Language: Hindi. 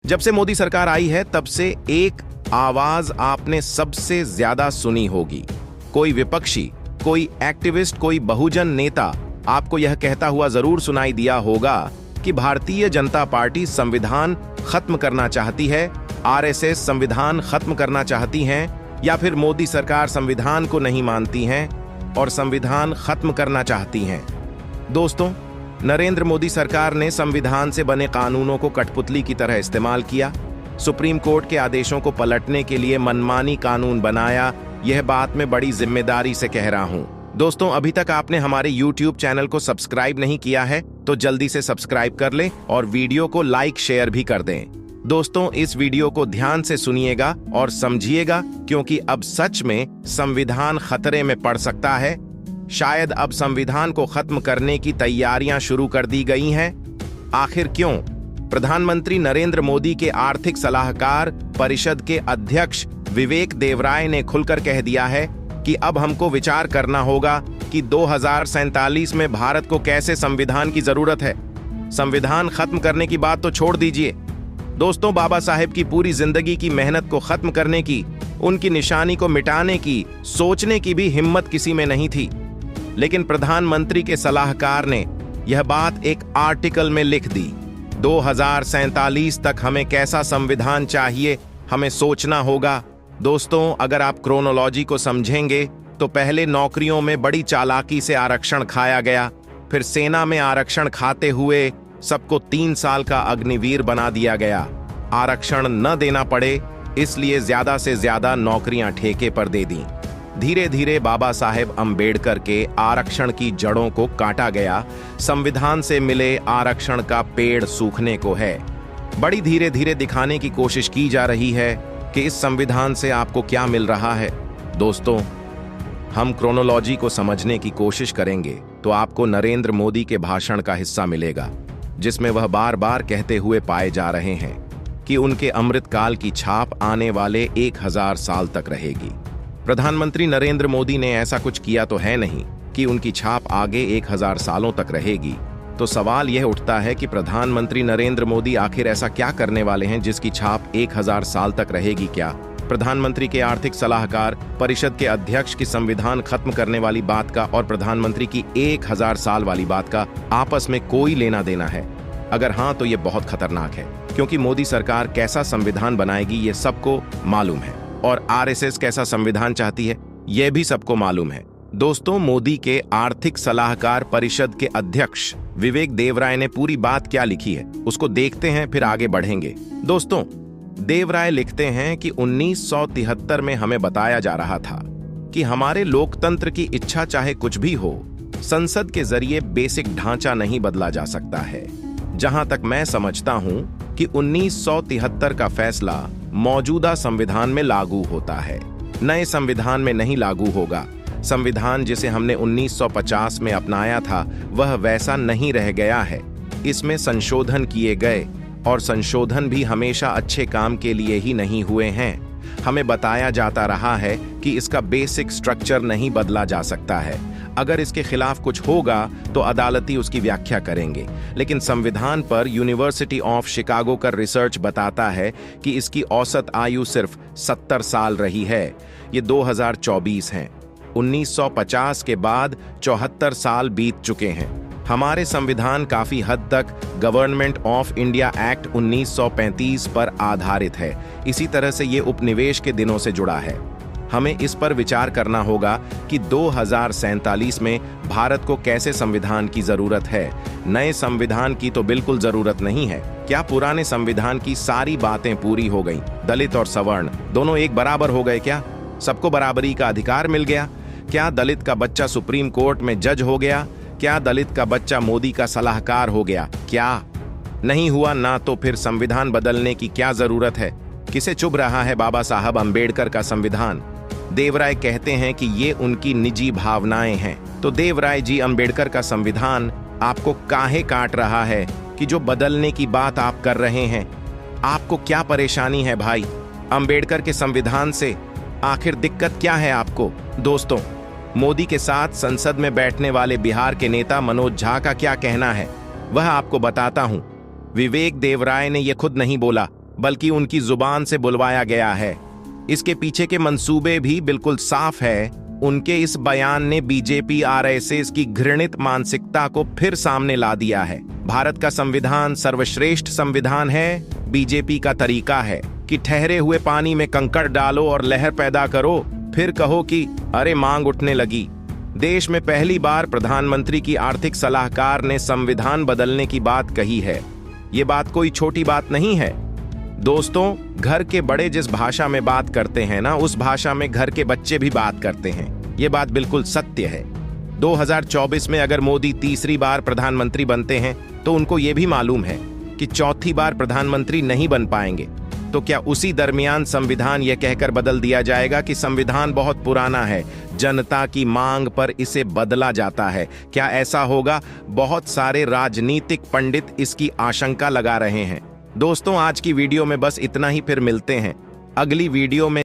जब से मोदी सरकार आई है तब से एक आवाज आपने सबसे ज्यादा सुनी होगी। कोई विपक्षी, कोई एक्टिविस्ट, कोई बहुजन नेता आपको यह कहता हुआ जरूर सुनाई दिया होगा कि भारतीय जनता पार्टी संविधान खत्म करना चाहती है, आरएसएस संविधान खत्म करना चाहती हैं, या फिर मोदी सरकार संविधान को नहीं मानती हैं और संविधान खत्म करना चाहती हैं। दोस्तों, नरेंद्र मोदी सरकार ने संविधान से बने कानूनों को कठपुतली की तरह इस्तेमाल किया, सुप्रीम कोर्ट के आदेशों को पलटने के लिए मनमानी कानून बनाया। यह बात मैं बड़ी जिम्मेदारी से कह रहा हूं। दोस्तों, अभी तक आपने हमारे YouTube चैनल को सब्सक्राइब नहीं किया है तो जल्दी से सब्सक्राइब कर लें और वीडियो को लाइक शेयर भी कर दें। दोस्तों, इस वीडियो को ध्यान से सुनिएगा और समझिएगा, क्योंकि अब सच में संविधान खतरे में पड़ सकता है। शायद अब संविधान को खत्म करने की तैयारियां शुरू कर दी गई हैं। आखिर क्यों? प्रधानमंत्री नरेंद्र मोदी के आर्थिक सलाहकार परिषद के अध्यक्ष विवेक देवराय ने खुलकर कह दिया है कि अब हमको विचार करना होगा कि 2047 में भारत को कैसे संविधान की जरूरत है। संविधान खत्म करने की बात तो छोड़ दीजिए दोस्तों, बाबा साहेब की पूरी जिंदगी की मेहनत को खत्म करने की, उनकी निशानी को मिटाने की, सोचने की भी हिम्मत किसी में नहीं थी। लेकिन प्रधानमंत्री के सलाहकार ने यह बात एक आर्टिकल में लिख दी। 2047 तक हमें कैसा संविधान चाहिए, हमें सोचना होगा। दोस्तों, अगर आप क्रोनोलॉजी को समझेंगे तो पहले नौकरियों में बड़ी चालाकी से आरक्षण खाया गया, फिर सेना में आरक्षण खाते हुए सबको 3 साल का अग्निवीर बना दिया गया। आरक्षण न देना पड़े इसलिए ज्यादा से ज्यादा नौकरियां ठेके पर दे दी। धीरे धीरे बाबा साहेब अंबेडकर के आरक्षण की जड़ों को काटा गया। संविधान से मिले आरक्षण का पेड़ सूखने को है। बड़ी धीरे धीरे दिखाने की कोशिश की जा रही है कि इस संविधान से आपको क्या मिल रहा है। दोस्तों, हम क्रोनोलॉजी को समझने की कोशिश करेंगे तो आपको नरेंद्र मोदी के भाषण का हिस्सा मिलेगा, जिसमें वह बार बार कहते हुए पाए जा रहे हैं कि उनके अमृतकाल की छाप आने वाले 1000 साल तक रहेगी। प्रधानमंत्री नरेंद्र मोदी ने ऐसा कुछ किया तो है नहीं कि उनकी छाप आगे 1000 सालों तक रहेगी। तो सवाल यह उठता है कि प्रधानमंत्री नरेंद्र मोदी आखिर ऐसा क्या करने वाले हैं जिसकी छाप 1000 साल तक रहेगी? क्या प्रधानमंत्री के आर्थिक सलाहकार परिषद के अध्यक्ष की संविधान खत्म करने वाली बात का और प्रधानमंत्री की 1000 साल वाली बात का आपस में कोई लेना देना है? अगर हाँ, तो ये बहुत खतरनाक है, क्योंकि मोदी सरकार कैसा संविधान बनाएगी ये सबको मालूम है, और आरएसएस कैसा संविधान चाहती है यह भी सबको मालूम है। दोस्तों, मोदी के आर्थिक सलाहकार परिषद के अध्यक्ष विवेक देवराय ने पूरी बात क्या लिखी है उसको देखते हैं, फिर आगे बढ़ेंगे। दोस्तों, देवराय लिखते हैं कि 1973 में हमें बताया जा रहा था कि हमारे लोकतंत्र की इच्छा चाहे कुछ भी हो, संसद के जरिए बेसिक ढांचा नहीं बदला जा सकता है। जहां तक मैं समझता हूं कि 1973 का फैसला मौजूदा संविधान में लागू होता है, नए संविधान में नहीं लागू होगा। संविधान जिसे हमने 1950 में अपनाया था वह वैसा नहीं रह गया है। इसमें संशोधन किए गए, और संशोधन भी हमेशा अच्छे काम के लिए ही नहीं हुए हैं। हमें बताया जाता रहा है कि इसका बेसिक स्ट्रक्चर नहीं बदला जा सकता है। अगर इसके खिलाफ कुछ होगा तो अदालती उसकी व्याख्या करेंगे। लेकिन संविधान पर यूनिवर्सिटी ऑफ शिकागो का रिसर्च बताता है कि इसकी औसत आयु सिर्फ 70 साल रही है। ये 2024 हैं। 1950 के बाद 74 साल बीत चुके हैं। हमारे संविधान काफी हद तक गवर्नमेंट ऑफ इंडिया एक्ट 1935 पर आधारित है। इसी तरह से ये उपनिवेश के दिनों से जुड़ा है। हमें इस पर विचार करना होगा कि 2047 में भारत को कैसे संविधान की जरूरत है। नए संविधान की तो बिल्कुल जरूरत नहीं है। क्या पुराने संविधान की सारी बातें पूरी हो गईं? दलित और सवर्ण दोनों एक बराबर हो गए क्या? सबको बराबरी का अधिकार मिल गया? क्या दलित का बच्चा सुप्रीम कोर्ट में जज हो गया? क्या दलित का बच्चा मोदी का सलाहकार हो गया? क्या नहीं हुआ ना, तो फिर संविधान बदलने की क्या जरूरत है? किसे चुभ रहा है बाबा साहब अंबेडकर का संविधान? देवराय कहते हैं कि ये उनकी निजी भावनाएं हैं। तो देवराय जी, अंबेडकर का संविधान आपको काहे काट रहा है कि जो बदलने की बात आप कर रहे हैं? आपको क्या परेशानी है भाई अंबेडकर के संविधान से? आखिर दिक्कत क्या है आपको? दोस्तों, मोदी के साथ संसद में बैठने वाले बिहार के नेता मनोज झा का क्या कहना है वह आपको बताता हूं। विवेक देवराय ने यह खुद नहीं बोला, बल्कि उनकी जुबान से बुलवाया गया है। इसके पीछे के मंसूबे भी बिल्कुल साफ है। उनके इस बयान ने बीजेपी आरएसएस की घृणित मानसिकता को फिर सामने ला दिया है। भारत का संविधान सर्वश्रेष्ठ संविधान है। बीजेपी का तरीका है कि ठहरे हुए पानी में कंकड़ डालो और लहर पैदा करो, फिर कहो कि अरे मांग उठने लगी। देश में पहली बार प्रधानमंत्री की आर्थिक सलाहकार ने संविधान बदलने की बात कही है। ये बात कोई छोटी बात नहीं है दोस्तों। घर के बड़े जिस भाषा में बात करते हैं ना, उस भाषा में घर के बच्चे भी बात करते हैं। ये बात बिल्कुल सत्य है। 2024 में अगर मोदी तीसरी बार प्रधानमंत्री बनते हैं तो उनको ये भी मालूम है कि चौथी बार प्रधानमंत्री नहीं बन पाएंगे। तो क्या उसी दरमियान संविधान यह कहकर बदल दिया जाएगा कि संविधान बहुत पुराना है, जनता की मांग पर इसे बदला जाता है? क्या ऐसा होगा? बहुत सारे राजनीतिक पंडित इसकी आशंका लगा रहे हैं। दोस्तों, आज की वीडियो में बस इतना ही। फिर मिलते हैं अगली वीडियो में।